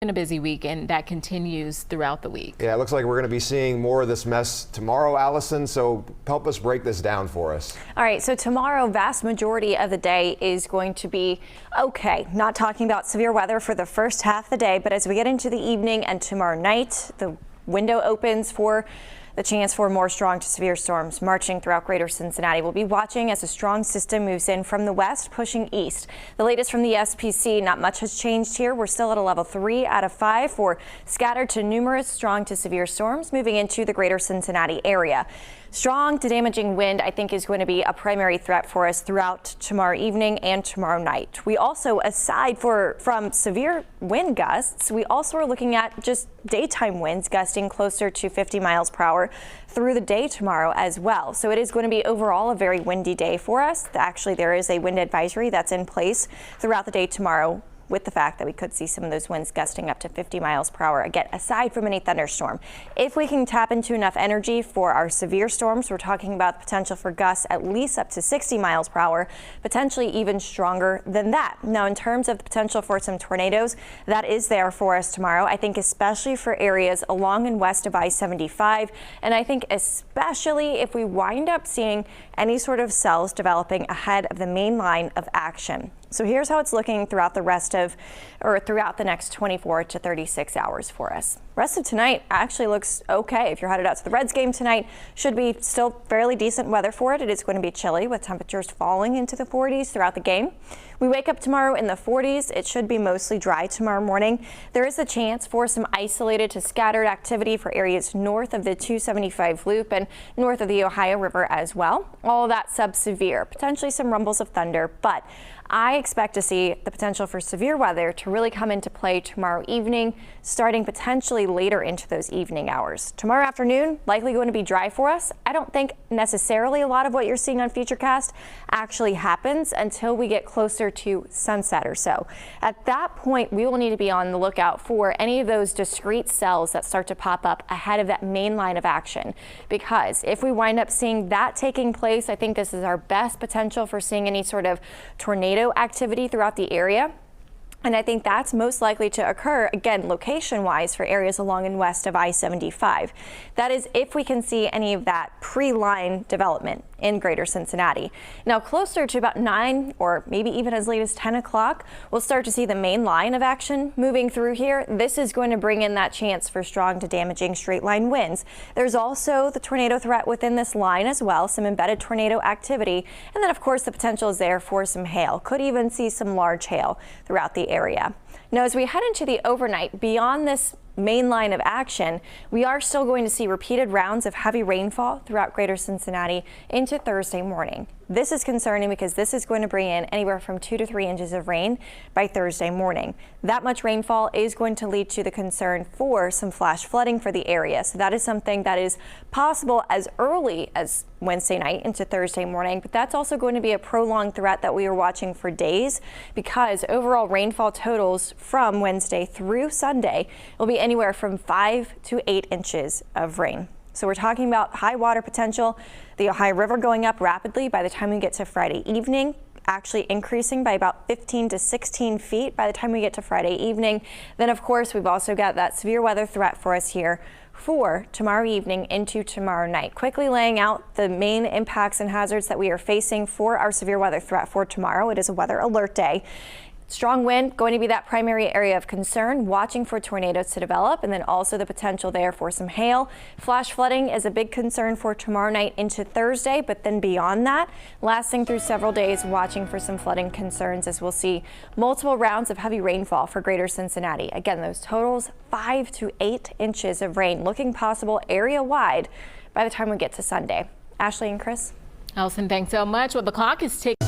Been a busy week, and that continues throughout the week. Yeah, it looks like we're going to be seeing more of this mess tomorrow, Allison, so help us break this down for us. All right, so tomorrow, vast majority of the day is going to be okay. Not talking about severe weather for the first half of the day, but as we get into the evening and tomorrow night, the window opens for the chance for more strong to severe storms marching throughout greater Cincinnati. We'll be watching as a strong system moves in from the west, pushing east. The latest from the SPC, not much has changed here. We're still at a level 3 out of 5 for scattered to numerous strong to severe storms moving into the greater Cincinnati area. Strong to damaging wind, I think, is going to be a primary threat for us throughout tomorrow evening and tomorrow night. We also, aside from severe wind gusts, we also are looking at just daytime winds gusting closer to 50 miles per hour through the day tomorrow as well. So it is going to be overall a very windy day for us. Actually, there is a wind advisory that's in place throughout the day tomorrow, with the fact that we could see some of those winds gusting up to 50 miles per hour, again, aside from any thunderstorm. If we can tap into enough energy for our severe storms, we're talking about the potential for gusts at least up to 60 miles per hour, potentially even stronger than that. Now, in terms of the potential for some tornadoes, that is there for us tomorrow, I think, especially for areas along and west of I-75. And I think especially if we wind up seeing any sort of cells developing ahead of the main line of action. So here's how it's looking throughout the throughout the next 24 to 36 hours for us. Rest of tonight actually looks okay. If you're headed out to the Reds game tonight, should be still fairly decent weather for it. It is going to be chilly with temperatures falling into the 40s throughout the game. We wake up tomorrow in the 40s. It should be mostly dry tomorrow morning. There is a chance for some isolated to scattered activity for areas north of the 275 loop and north of the Ohio River as well. All of that sub-severe, potentially some rumbles of thunder, but I expect to see the potential for severe weather to really come into play tomorrow evening, starting potentially later into those evening hours. Tomorrow afternoon, likely going to be dry for us. I don't think necessarily a lot of what you're seeing on Futurecast actually happens until we get closer to sunset or so. At that point, we will need to be on the lookout for any of those discrete cells that start to pop up ahead of that main line of action. Because if we wind up seeing that taking place, I think this is our best potential for seeing any sort of tornado activity throughout the area. And I think that's most likely to occur, again, location-wise for areas along and west of I-75. That is if we can see any of that pre-line development in greater Cincinnati. Now, closer to about 9 or maybe even as late as 10 o'clock, we'll start to see the main line of action moving through here. This is going to bring in that chance for strong to damaging straight line winds. There's also the tornado threat within this line as well, some embedded tornado activity. And then, of course, the potential is there for some hail. Could even see some large hail throughout the area. Now, as we head into the overnight, beyond this main line of action, we are still going to see repeated rounds of heavy rainfall throughout greater Cincinnati into Thursday morning. This is concerning because this is going to bring in anywhere from 2 to 3 inches of rain by Thursday morning. That much rainfall is going to lead to the concern for some flash flooding for the area. So that is something that is possible as early as Wednesday night into Thursday morning, but that's also going to be a prolonged threat that we are watching for days because overall rainfall totals from Wednesday through Sunday will be anywhere from 5 to 8 inches of rain. So we're talking about high water potential, the Ohio River going up rapidly by the time we get to Friday evening, actually increasing by about 15 to 16 feet by the time we get to Friday evening. Then, of course, we've also got that severe weather threat for us here for tomorrow evening into tomorrow night. Quickly laying out the main impacts and hazards that we are facing for our severe weather threat for tomorrow. It is a weather alert day. Strong wind going to be that primary area of concern, watching for tornadoes to develop, and then also the potential there for some hail. Flash flooding is a big concern for tomorrow night into Thursday, but then beyond that, lasting through several days, watching for some flooding concerns as we'll see multiple rounds of heavy rainfall for greater Cincinnati. Again, those totals 5 to 8 inches of rain looking possible area wide by the time we get to Sunday. Ashley and Chris. Allison, thanks so much. Well, the clock is ticking.